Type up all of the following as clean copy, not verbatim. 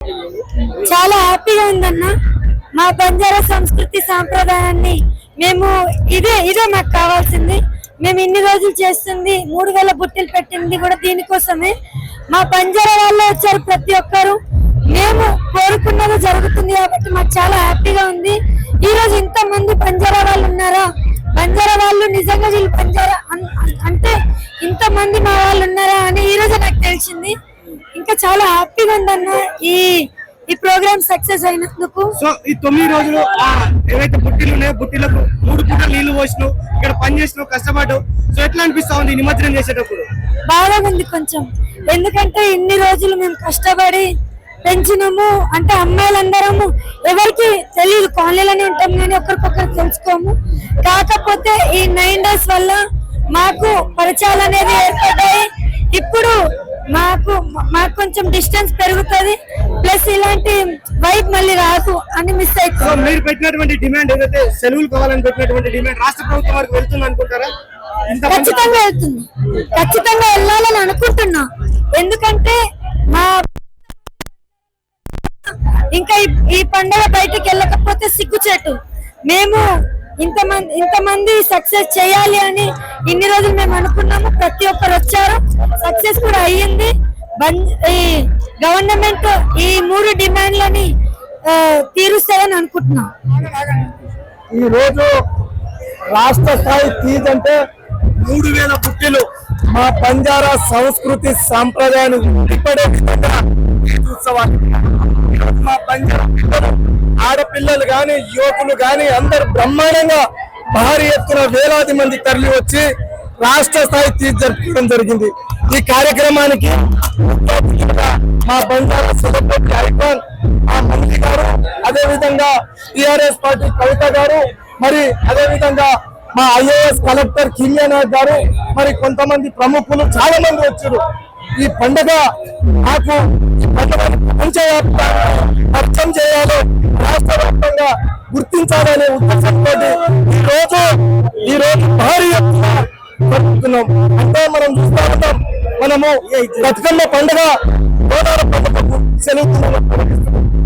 చాలా హ్యాపీగా ఉందన్న. మా బంజారా సంస్కృతి సాంప్రదాయాన్ని మేము ఇదే మాకు కావాల్సింది. మేము ఇన్ని రోజులు చేస్తుంది 3000 బుట్టలు పెట్టింది కూడా దీనికోసమే. మా బంజారా వాళ్ళు వచ్చారు ప్రతి ఒక్కరు, మేము కోరుకున్నది జరుగుతుంది కాబట్టి మాకు చాలా హ్యాపీగా ఉంది. ఈ రోజు ఇంత మంది బంజారా వాళ్ళు ఉన్నారా, బంజారా వాళ్ళు నిజంగా వీళ్ళు బంజారా అంటే ఇంత మంది మా వాళ్ళు ఉన్నారా అని ఈ రోజు నాకు తెలిసింది. ఇంకా చాలా హ్యాపీగా ఉందన్న ఈ ప్రోగ్రామ్ సక్సెస్ అయినందుకు. సో ఈ 9 రోజులు ఏవైతే బుట్టిలు ఉన్నాయో బుట్టిలకు 3 పూటలు నీళ్లు పోసినావు, ఇక్కడ పని చేసినావు, కష్టపడ్డావు. సో ఎట్లా అనిపిస్తా ఉంది నిమజ్జనం చేసేటప్పుడు? బాగా ఉంది కొంచెం, ఎందుకంటే ఇన్ని రోజులు మేము కష్టపడి పెంచినాము. అంటే అమ్మాయిలందరము ఎవరికి తెలియదు, కాలనీలోనే ఉంటాం కానీ ఒకరికొకరు తెలుసుకోము. కాకపోతే ఈ 9 days వల్ల మాకు పరిచయాలు అనేది ఏర్పడ్డాయి. ఇప్పుడు మాకు కొంచెం డిస్టెన్స్ పెరుగుతుంది, ప్లస్ ఇలాంటి వైబ్ మళ్ళీ రాదు అని మిస్ అవుతుంది. మీరు పెట్టినటువంటి డిమాండ్ ఏదైతే సెలవులు కావాలని పెట్టినటువంటి డిమాండ్ రాష్ట్ర ప్రభుత్వం వరకు వెళ్తుంది అనుకుంటారా? ఖచ్చితంగా వెళ్తుంది, ఖచ్చితంగా వెళ్ళాలని అనుకుంటున్నా. ఎందుకంటే మా ఇంకా ఈ పండుగ బయటకు వెళ్ళకపోతే సిగ్గుచేటు. మేము ఇంతమంది సక్సెస్ చేయాలి అని ఇన్ని రోజులు మేము అనుకున్నాము. ప్రతి ఒక్కరు వచ్చారు, సక్సెస్ కూడా అయ్యింది. ఈ గవర్నమెంట్ ఈ 3 డిమాండ్లని తీరుస్తాయని అనుకుంటున్నాం. ఈ రోజు రాష్ట్ర స్థాయి తీజ్ అంటే 3000 బుట్టలు మా బంజారా సంస్కృతి సాంప్రదాయాన్ని ఉట్టిపడే విధంగా ఉత్సవాన్ని మా బంజారా పిల్లలు, ఆడపిల్లలు గాని యువకులు గాని అందరు బ్రహ్మాండంగా భారీ ఎత్తున వేలాది మంది తరలి వచ్చి రాష్ట్ర స్థాయి తీజ్ జరుపుకోవడం జరిగింది. ఈ కార్యక్రమానికి మా బంజారా సెలబ్రిటీ ఐకాన్ మా మంత్రి గారు, అదే విధంగా టిఆర్ఎస్ పార్టీ కవిత గారు, మరి అదే విధంగా మా ఐఏఎస్ కలెక్టర్ కిమ్యా నాయక్ గారు, మరి కొంతమంది ప్రముఖులు చాలా మంది వచ్చారు. ఈ పండుగ నాకు ఈ పండుగను పరిచయం చేయాలి, రాష్ట్ర వ్యాప్తంగా గుర్తించాలనే ఉద్దేశంతో ఈ రోజు భారీ ఎత్తున జరుపుతున్నాం. అంటే మనం చూస్తా ఉంటాం, మనము బతుకమ్మ పండుగ గోదావరి పండుగకు సెలవుతున్నాం,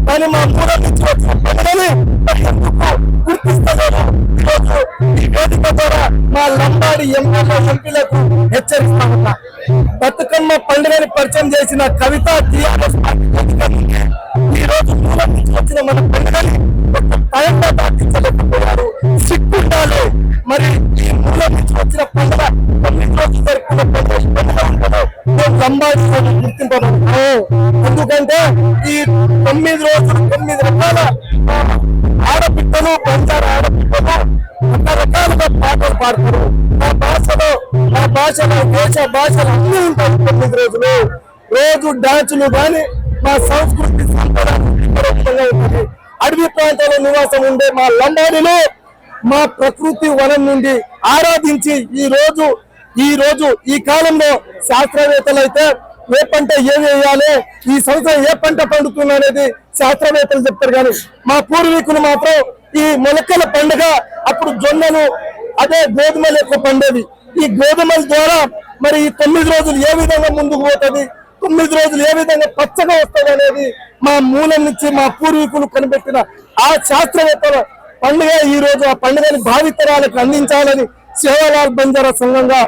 కానీ మా మూలం నుంచి వచ్చిన పండుగని గుర్తిస్తలేదు. ఈరోజు ఈ వేదిక ద్వారా మా లంబాడి ఎమ్మెల్యే ఎంపీలకు హెచ్చరిస్తా ఉన్నా. బతుకమ్మ పండుగని పరిచయం చేసిన కవిత టీఆర్ఎస్ పార్టీ ఈ రోజు మూలం నుంచి వచ్చిన మన పండుగని భయంగా పాటించలేకపోయారు. సిగ్గుండాలి. మరి ఈ మూలం నుంచి వచ్చిన పండుగ 9 రోజులు జరుపుకున్న పండుగ ఉంటుందో మేము లంబాడి గుర్తింపబడతాము. ఎందుకంటే ఈ 9 రోజులు 9 రకాల ఆడపిట్టలు, బంజారా ఆడపిట్టలు రకరకాలుగా పాటలు పాడతారు. మా భాషలో దేశ భాషలు అన్ని ఉంటాయి. 9 రోజులు రోజు డాన్సులు గాని మా సంస్కృతి సంప్రదాయం ఉంటుంది. అడవి ప్రాంతాల్లో నివాసం ఉండే మా లంబాడిలో మా ప్రకృతి వనం నుండి ఆరాధించి ఈ రోజు ఈ కాలంలో శాస్త్రవేత్తలు అయితే ఏ పంట ఏం వేయాలి, ఈ సంవత్సరం ఏ పంట పండుతుంది అనేది శాస్త్రవేత్తలు చెప్తారు. కానీ మా పూర్వీకులు మాత్రం ఈ మొలకల పండుగ అప్పుడు జొన్నలు అదే గోధుమలు ఎక్కువ పండేవి. ఈ గోధుమల ద్వారా మరి ఈ 9 రోజులు ఏ విధంగా ముందుకు పోతుంది, 9 రోజులు ఏ విధంగా పచ్చగా వస్తుంది అనేది మా మూలం నుంచి మా పూర్వీకులు కనిపెట్టిన ఆ శాస్త్రవేత్తల పండుగ. ఈ రోజు ఆ పండుగని భావితరాలకు అందించాలని సేవాలాల్ బంజారా సంఘంగా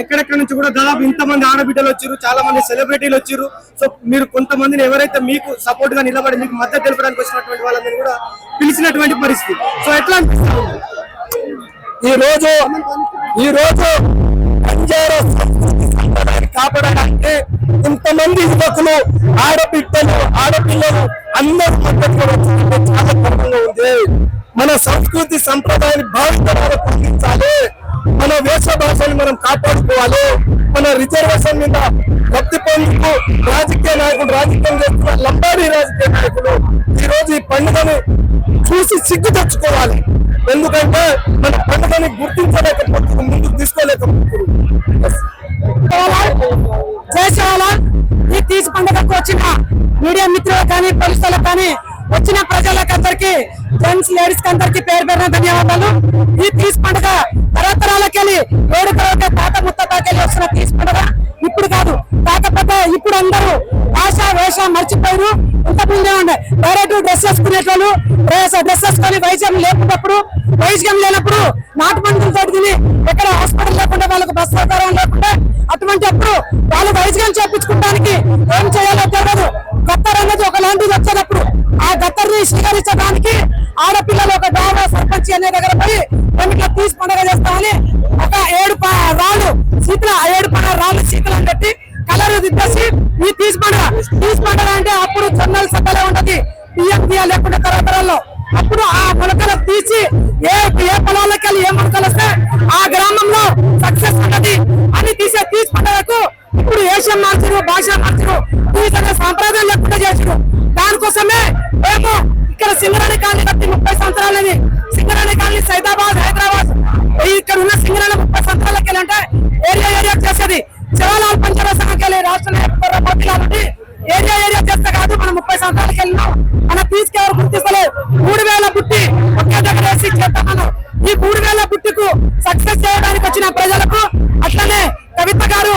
ఎక్కడెక్కడ నుంచి కూడా దాదాపు ఇంతమంది ఆడబిడ్డలు వచ్చారు, చాలా మంది సెలబ్రిటీలు వచ్చారు. సో మీరు కొంతమందిని ఎవరైతే మీకు సపోర్ట్ గా నిలబడి మీకు మద్దతు తెలపడానికి వచ్చినటువంటి వాళ్ళందరూ కూడా పిలిచినటువంటి పరిస్థితి. సో ఎట్లా అనిపిస్తుంది ఈ రోజు బంజారా సంస్కృతి సంప్రదాయాన్ని కాపాడడానికి ఇంతమంది యువకులు, ఆడపిల్లలు అందరూ మద్దతుగా వచ్చినట్టు చాలా గర్వంగా ఉంది. మన సంస్కృతి సంప్రదాయాన్ని భావితరాలకు అందించాలి, మన వేష భాషని మనం కాపాడుకోవాలి. మన రిజర్వేషన్ మీద లబ్ధి పొందుతూ రాజకీయ రాజకీయం చేస్తున్న లంబాడీ రాజకీయ నాయకులు ఈ రోజు ఈ పండుగని చూసి సిగ్గు తెచ్చుకోవాలి. ఎందుకంటే మన పండుగని గుర్తించలేకపోతున్నారు, ముందుకు తీసుకోలేకపోతున్నారు. ఈ తీజ్ పండుగకు వచ్చిన మీడియా మిత్రులకు కానీ పోలీసులకు కానీ వచ్చిన ప్రజలకందరికీ, జెంట్స్ లేడీస్ అందరికీ పేరు పేరున ధన్యవాదాలు. ఈ తీజ్ పండుగ తరతరాలకెళ్ళి 7 తాత ముత్తాతకెళ్ళి వస్తున్న తీజ్ పండుగ ఇప్పుడు కాదు, కాకపోతే ఇప్పుడు అందరూ భాష వేషం మర్చిపోయారు. ఇంతకుముందే ఉండే డైరెక్ట్ డ్రెస్ వేసుకునేటోళ్ళు, డ్రెస్ వేసుకొని వైద్యం లేకున్నప్పుడు, వైద్యం లేనప్పుడు నాటు మందులతో తిని ఎక్కడ హాస్పిటల్ లేకుండా వాళ్ళకు బస్ సౌకర్యం లేకుండా అటువంటి అప్పుడు వాళ్ళు వైద్యం చేయించుకోవడానికి ఏం చేయాలో తెలియదు. గత్తర్ అనేది ఒకలాంటిది వచ్చేటప్పుడు ఆ గత్తర్ని స్వీకరించడానికి ఆడపిల్లలు ఒక డాబా సర్పంచ్ అనే దగ్గర పోయి మేము ఇట్లా తీసి పండుగ చేస్తామని ఒక 7 రాళ్ళు శీతల 7 రాళ్ళు శీతలను పెట్టి కలర్ దిప్పేసి ఈ తీసి పండుగ అంటే అప్పుడు జొన్నల సభలే ఉంటది, బియ్యం లేకుండా తరతరాల్లో. అప్పుడు ఆ మొలకలు తీసి ఏ పొలాలకి వెళ్ళి ఏ మొలకలు వస్తే ఆ గ్రామంలో సక్సెస్ ఉంటది అని తీసి పండుగకు ఇప్పుడు ఏషియన్ మార్చరు, భాష మార్చరు, సాంప్రదాయం లేకుండా చేసారు. దానికోసమే మేము ఇక్కడ సింగరాణి కాలనీ కట్టి 30 సంవత్సరాలని, సింగరాణి కాలనీ సైదాబాద్ హైదరాబాద్ ఇక్కడ ఉన్న సింగరాణి 30 సంవత్సరాలకి వెళ్ళంటే ఏరియా చేసేది. జవహర్లాల్ పంచాయతీ సంఘకి వెళ్ళి రాష్ట్ర నాయకులు ఏరియా చేస్తే కాదు. మనం 30 సంవత్సరాలకి వెళ్ళినాం, మన తీసుకెవరు గుర్తిస్తలేదు. 3000 బుట్టి ఒకే దగ్గర వేసి చేస్తామన్నాం. ఈ 3000 బుట్టికు సక్సెస్ చేయడానికి వచ్చిన ప్రజలకు అట్లనే కవిత గారు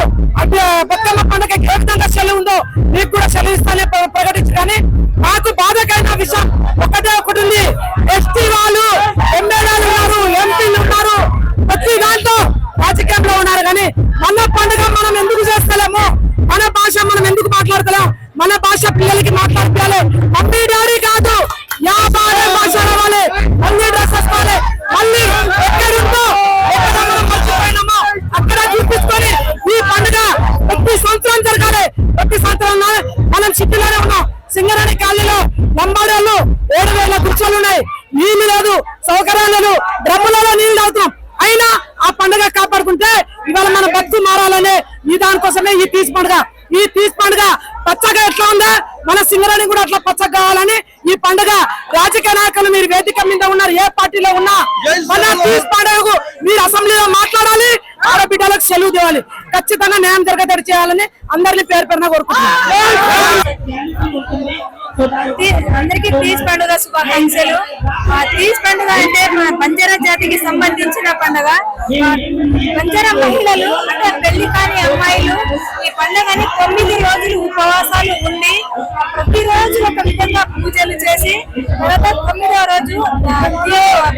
బతుకమ్మ పండుగ ఏ విధంగా సెలవు ఉందో మీకు కూడా సెలవు ఇస్తానే ప్రకటించు. కానీ మాకు బాధకైన విషయం ఒకటే ఒకటి ఉంది. ఎస్టీ వాళ్ళు ఎమ్మెల్యేలు ఉన్నారు, ఎంపీలు ఉన్నారు, ప్రతి దాంట్లో రాజకీయంలో ఉన్నారు. కానీ మన పండుగ మనం ఎందుకు చేస్తలేము, మన భాష మనం ఎందుకు మాట్లాడతలేం, మన భాష పిల్లలకి మాట్లాడాలి. మమ్మీ డాడీ కాదు, భాష రావాలి, మళ్ళీ డ్రెస్ వేసుకోవాలి, మళ్ళీ ఎక్కడుందో ఎక్కడ మనం మర్చిపోయినామో అక్కడ చూపించుకొని ఈ పండుగ ప్రతి సంవత్సరం జరగాలి. ప్రతి సంవత్సరం మనం సిటీలోనే ఉన్నాం. సింగరాణి కాలనీలో లంబాడోళ్ళు 7,000 కుర్చీలు ఉన్నాయి, నీళ్లు లేదు, సౌకర్యం లేదు, డ్రమ్ములలో నీళ్లు అవుతున్నాం. అయినా ఆ పండుగ కాపాడుకుంటే ఇవాళ మన బతుకు మారాలనే ఈ దానికోసమే ఈ తీసి పండుగ. ఈ తీసి పండుగ పచ్చగా ఎట్లా ఉందా మన సింగరాణి కూడా అట్లా పచ్చగా కావాలని ఈ పండుగ రాజకీయ నాయకులు మీరు వేదిక మీద ఉన్నారు, ఏ పార్టీలో ఉన్నా మన తీసి పండుగకు మీరు అసెంబ్లీలో మాట్లాడాలి, ఆడబిడ్డలకు సెలవు చేయాలి, ఖచ్చితంగా న్యాయం జరగదడి చేయాలని అందరినీ పేరున కోరుకుంటున్నాను. అందరికీ తీజ్ పండుగ శుభాకాంక్షలు. తీజ్ పండుగ అంటే మన బంజారా జాతికి సంబంధించిన పండుగ. బంజారా మహిళలు అంటే పెళ్లి కాని అమ్మాయిలు ఈ పండుగని 9 రోజులు ఉపవాసాలు ఉండి ప్రతిరోజు ఒక విధంగా పూజలు చేసి తర్వాత 9వ రోజు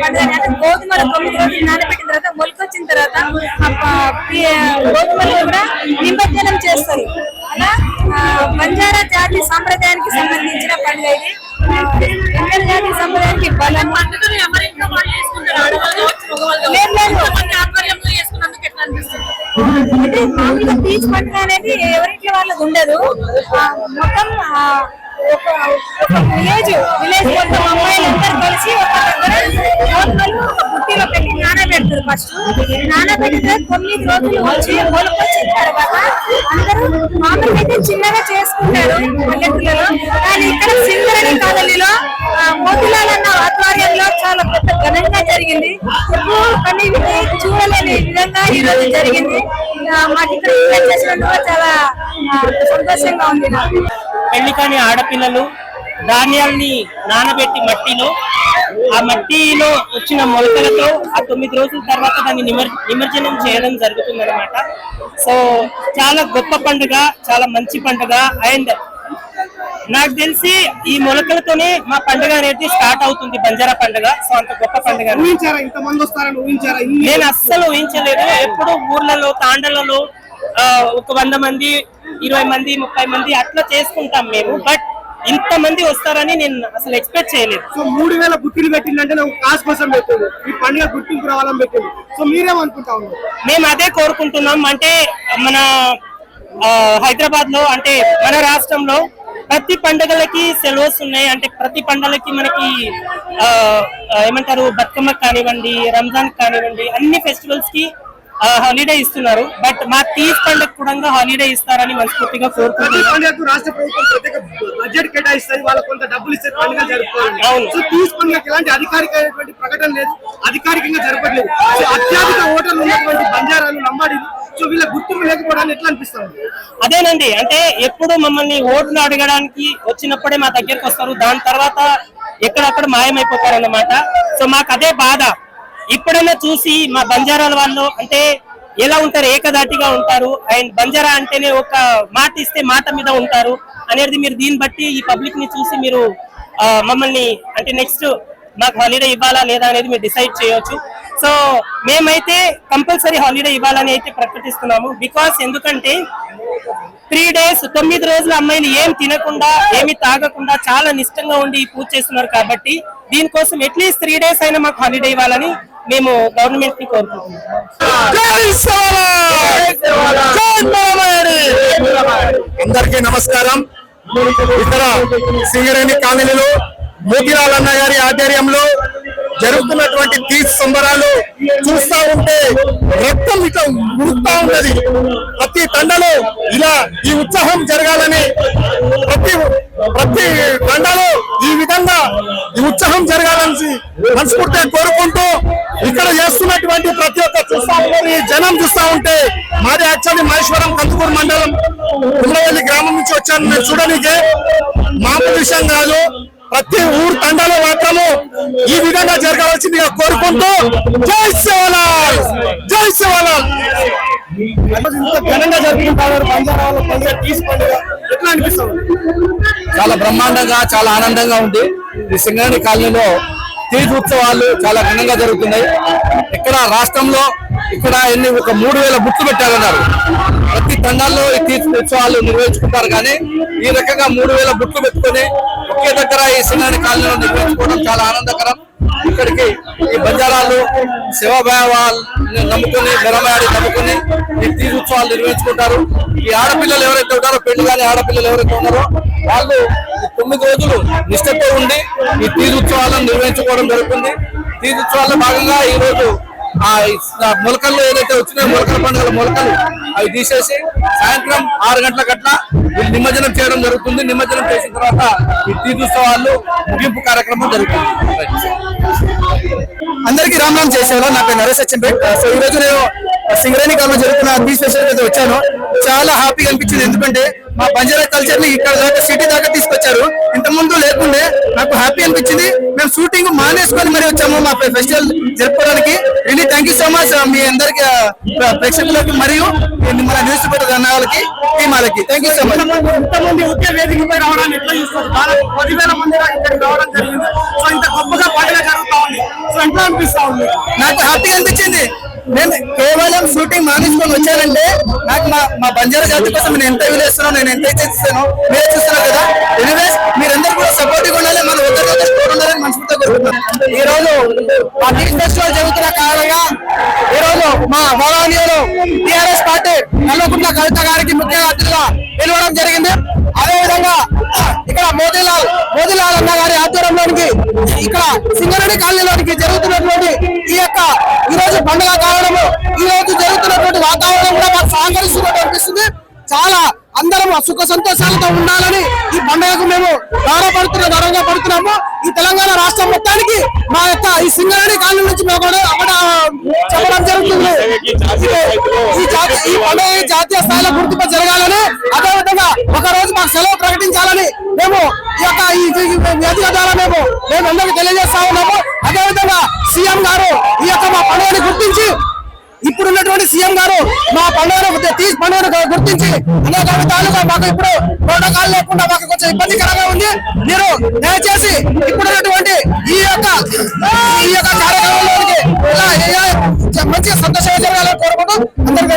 పండుగ అంటే గోధుమలు 9 రోజులు నానబెట్టిన తర్వాత మొలకొచ్చిన తర్వాత గోధుమలు కూడా నిమజ్జనం చేస్తారు. అలా బంజారా జాతి సాంప్రదాయానికి సంబంధించిన పండుగ ఇది. బంజారా జాతి సంప్రదాయానికి బలం అంటే మామూలుగా తీజ్ పండుగ అనేది ఎవరింట్లో వాళ్ళది ఉండదు. మొత్తం విలేజ్ మొత్తం అమ్మాయిలందరూ కలిసి ఒక బుట్టిలో పెట్టి నానబెడతారు. ఫస్ట్ నానబెట్టిన 9 రోజులు వచ్చి మొలకొచ్చిన తర్వాత అందరూ మామూలుగా అయితే చిన్నగా చేసుకుంటారు పల్లెటూళ్ళలో. కానీ ఇక్కడ సింగరాణి కాలనీలో మోతిలాల్ అన్న ఆధ్వర్యంలో చాలా పెద్ద ఘనంగా జరిగింది. ఎప్పుడు కానీ చూడలేని విధంగా ఈ రోజు జరిగింది. మాకు ఇక్కడ చేసినందుకు చాలా సంతోషంగా ఉంది. పెళ్లి కాని ఆడపిల్లలు ధాన్యాల్ని నానబెట్టి మట్టిలో ఆ మట్టిలో వచ్చిన మొలకలతో ఆ 9 రోజుల తర్వాత దాన్ని నిమజ్జనం చేయడం జరుగుతుంది అనమాట. సో చాలా గొప్ప పండుగ, చాలా మంచి పండుగ. అండ్ నాకు తెలిసి ఈ మొలకలతోనే మా పండుగ అనేది స్టార్ట్ అవుతుంది, బంజారా పండుగ. సో అంత గొప్ప పండుగ నేను అస్సలు ఊహించలేదు. ఎప్పుడు ఊర్లలో తాండలలో ఒక 100 మంది 20 మంది 30 మంది అట్లా చేసుకుంటాం మేము. బట్ ఇంత మంది వస్తారని నేను అసలు ఎక్స్పెక్ట్ చేయలేదు. సో 3000 బుట్టిలు పెట్టిందంటే నాకు కాసు కోసం పెట్టింది, ఈ పండుగ గుర్తింపు రావాలని పెట్టింది. సో మీరేమనుకుంటా ఉన్నారు? మేము అదే కోరుకుంటున్నాం. అంటే మన హైదరాబాద్ లో అంటే మన రాష్ట్రంలో ప్రతి పండుగలకి సెలవుస్ ఉన్నాయి. అంటే ప్రతి పండుగలకి మనకి ఏమంటారు బతుకమ్మ కానివ్వండి, రంజాన్ కానివ్వండి, అన్ని ఫెస్టివల్స్ కి హాలిడే ఇస్తున్నారు. బట్ మా తీజ్ పండుగ కూడా హాలిడే ఇస్తారని మనస్ఫూర్తిగా కోరుకుంటున్నాను. రాష్ట్ర ప్రభుత్వం ప్రత్యేక బడ్జెట్ కేటాయిస్తుంది, వాళ్ళకి కొంత డబ్బులు ఇస్తే పండుగ జరుపుకోవాలి. అవును. సో తీజ్ పండుగ ఎలాంటి అధికారికమైనటువంటి ప్రకటన లేదు, అధికారికంగా జరపట్లేదు. సో అత్యధిక ఓటర్లు ఉన్నటువంటి బంజారాలు లంబాడీలు, సో వీళ్ళ గుర్తింపు లేకపోవడానికి ఎట్లా అనిపిస్తుంది? అదేనండి, అంటే ఎప్పుడు మమ్మల్ని ఓట్లు అడగడానికి వచ్చినప్పుడే మా దగ్గరకు వస్తారు, దాని తర్వాత ఎక్కడక్కడ మాయమైపోతారు అన్నమాట. సో మాకు అదే బాధ. ఇప్పుడైనా చూసి మా బంజారాల వాళ్ళు అంటే ఎలా ఉంటారు, ఏకదాటిగా ఉంటారు. అండ్ బంజారా అంటేనే ఒక మాట ఇస్తే మాట మీద ఉంటారు అనేది మీరు దీన్ని బట్టి ఈ పబ్లిక్ ని చూసి మీరు మమ్మల్ని అంటే నెక్స్ట్ మాకు హాలిడే ఇవ్వాలా లేదా అనేది మీరు డిసైడ్ చేయొచ్చు. సో మేమైతే కంపల్సరీ హాలిడే ఇవ్వాలని అయితే ప్రకటిస్తున్నాము. బికాస్ ఎందుకంటే 3 days 9 రోజుల అమ్మాయిలు ఏం తినకుండా ఏమి తాగకుండా చాలా నిష్టంగా ఉండి పూజ చేస్తున్నారు. కాబట్టి దీనికోసం అట్లీస్ట్ 3 days అయినా మాకు హాలిడే ఇవ్వాలని మేము గవర్నమెంట్ ని కోరుకుంటున్నాం. అందరికీ నమస్కారం. ఇక్కడ సింగరేణి కాలనీలో మోతిలాల్ అన్న గారి ఆధ్వర్యంలో జరుగుతున్నటువంటి తీజ్ సంబరాలు చూస్తా ఉంటే రక్తం ఇట్లా ఉడుకుతా ఉన్నది. ప్రతి తండలో ఇలా ఈ ఉత్సాహం జరగాలని, ప్రతి తండలో ఈ విధంగా ఈ ఉత్సాహం జరగాలని మనస్ఫూర్తిగా కోరుకుంటూ ఇక్కడ చేస్తున్నటువంటి ప్రతి ఒక్క చూస్తా ఉంటే జనం చూస్తా ఉంటే మాది యాక్చువల్లీ మహేశ్వరం కందుకూరు మండలం కుమ్రవల్లి గ్రామం నుంచి వచ్చాను. నేను చూడడానికి మామూలు విషయం కాదు. ప్రతి ఊరు తండాలో మాత్రము ఈ విధంగా జరగవలసిందిగా కోరుకుంటూ జై శివలాల్, జై శివలాల్. ఇంత ఘనంగా జరుపుకుంటారు బంజారాలో పండుగ, తీజ్ పండుగ ఎట్లా అనిపిస్తుంది? చాలా బ్రహ్మాండంగా, చాలా ఆనందంగా ఉంది. ఈ సింగరేణి కాలనీలో తీజ్ ఉత్సవాలు చాలా ఘనంగా జరుగుతున్నాయి. ఇక్కడ రాష్ట్రంలో ఇక్కడ ఒక 3000 బుట్లు పెట్టారన్నారు. ప్రతి తండాల్లో ఈ తీజ్ ఉత్సవాలు నిర్వహించుకుంటారు. కానీ ఈ రకంగా 3000 బుట్లు పెట్టుకొని ఒకే దగ్గర ఈ సింగరేణి కాలనీలో నిర్వహించుకోవడం చాలా ఆనందకరం. ఇక్కడికి ఈ బంజారాలు శివభావాలు నమ్ముకొని, మెరమాడి నమ్ముకొని ఈ తీజ్ ఉత్సవాలు నిర్వహించుకుంటారు. ఈ ఆడపిల్లలు ఎవరైతే ఉంటారో, పెళ్లి కాని ఆడపిల్లలు ఎవరైతే ఉన్నారో వాళ్ళు 9 రోజులు నిష్ఠతో ఉండి ఈ తీజ్ ఉత్సవాలను నిర్వహించుకోవడం జరుగుతుంది. తీజ్ ఉత్సవాల్లో భాగంగా ఈ రోజు ఆ మొలకల్లో ఏదైతే వచ్చినాయో మొలకల పండుగల మొలకలు అవి తీసేసి సాయంత్రం 6 గంటల గట్ల నిమజ్జనం చేయడం జరుగుతుంది. నిమజ్జనం చేసిన తర్వాత ఈ తీజ్ ఉత్సవాలు ముగింపు కార్యక్రమం జరుగుతుంది. అందరికీ రామ్ చేశాను. నా పేరు నరేష్ అచ్చంపేట్. సో ఈ రోజు నేను సింగరేణి కాలంలో జరుగుతున్న తీజ్ ఫెస్టివల్ అయితే వచ్చాను. చాలా హ్యాపీగా అనిపించింది. ఎందుకంటే మా బంజారా కల్చర్ ని ఇక్కడ దాకా సిటీ దాకా తీసుకొచ్చారు. ఇంత ముందు లేకుండే నాకు హ్యాపీ అనిపించింది. మేము షూటింగ్ మానేసుకొని మరి వచ్చాము మా ఫెస్టివల్ జరుపుకోవడానికి. Really thank you so much మీ అందరికి ప్రేక్షకులకి మరియు మన న్యూస్ పేపర్ అన్నవాళ్ళకి, టీం వాళ్ళకి థ్యాంక్ యూ సో మచ్. ఇంతమంది ఒకే వేదికపై రావడానికి ఎట్లా చూస్తారు? 10,000 మంది ఇక్కడికి రావడం జరిగింది. సో ఇంత గొప్పగా పండుగ జరుగుతా ఉంది. సో ఎట్లా అనిపిస్తా ఉంది? నాకు హ్యాపీగా అనిపించింది. నేను కేవలం షూటింగ్ మానేసుకొని వచ్చానంటే నాకు మా బంజారా జాతి కోసం నేను ఎంత విలుస్తున్నాను, నేను ఎంత ఇచ్చేస్తాను మీరే చూస్తున్నారు కదా. ఎనీవేస్ మీరందరూ కూడా సపోర్టివ్ ఉండాలి, మన ఒకరికొకరు స్టోర్ ఉండాలని మనసుతో కోరుకుంటున్నాను. ఈ రోజు మా తీజ్ ఫెస్టివల్ జరుగుతున్న కారణంగా ఈ రోజు మా గౌరవనీయులు టిఆర్ఎస్ పార్టీ నల్లకుంట్ల కవిత గారికి ముఖ్య అతిథిగా పిలవడం జరిగింది. అదేవిధంగా ఇక్కడ మోతిలాల్ అన్న గారి ఆధ్వర్యంలోనికి ఇక్కడ సింగరేణి కాలనీలోనికి జరుగుతున్నటువంటి ఈ రోజు పండుగ కావడము, ఈ రోజు జరుగుతున్నటువంటి వాతావరణం కూడా మాకు సహకరిస్తున్నట్టు అనిపిస్తుంది. చాలా అందరం సుఖ సంతోషాలతో ఉండాలని ఈ పండుగకు మేము గౌరవంగా పడుతున్నాము. ఈ తెలంగాణ రాష్ట్రం మొత్తానికి మా యొక్క ఈ సింగరేణి కాలనీ నుంచి మేము కూడా చెప్పడం జరుగుతుంది. ఈ పండుగ జాతీయ స్థాయిలో గుర్తింపు జరగాలని, అదేవిధంగా ఒక రోజు మాకు సెలవు ప్రకటించాలని మేము ఈ యొక్క ఈ వేదిక ద్వారా మేము అందరికీ తెలియజేస్తా ఉన్నాము. అదేవిధంగా సీఎం గారు ఈ యొక్క మా పండుగని గుర్తించి, ఇప్పుడున్నటువంటి సీఎం గారు మా పండుగను తీజ్ పండుగను గుర్తించి అనేక విధాలుగా మాకు ఇప్పుడు ప్రోటోకాల్ లేకుండా మాకు కొంచెం ఇబ్బందికరంగా ఉంది. మీరు దయచేసి ఇప్పుడున్నటువంటి ఈ యొక్క కార్యక్రమంలోనికి మంచిగా సంతోషంగా జరగాలని కోరుకుంటూ అందరికీ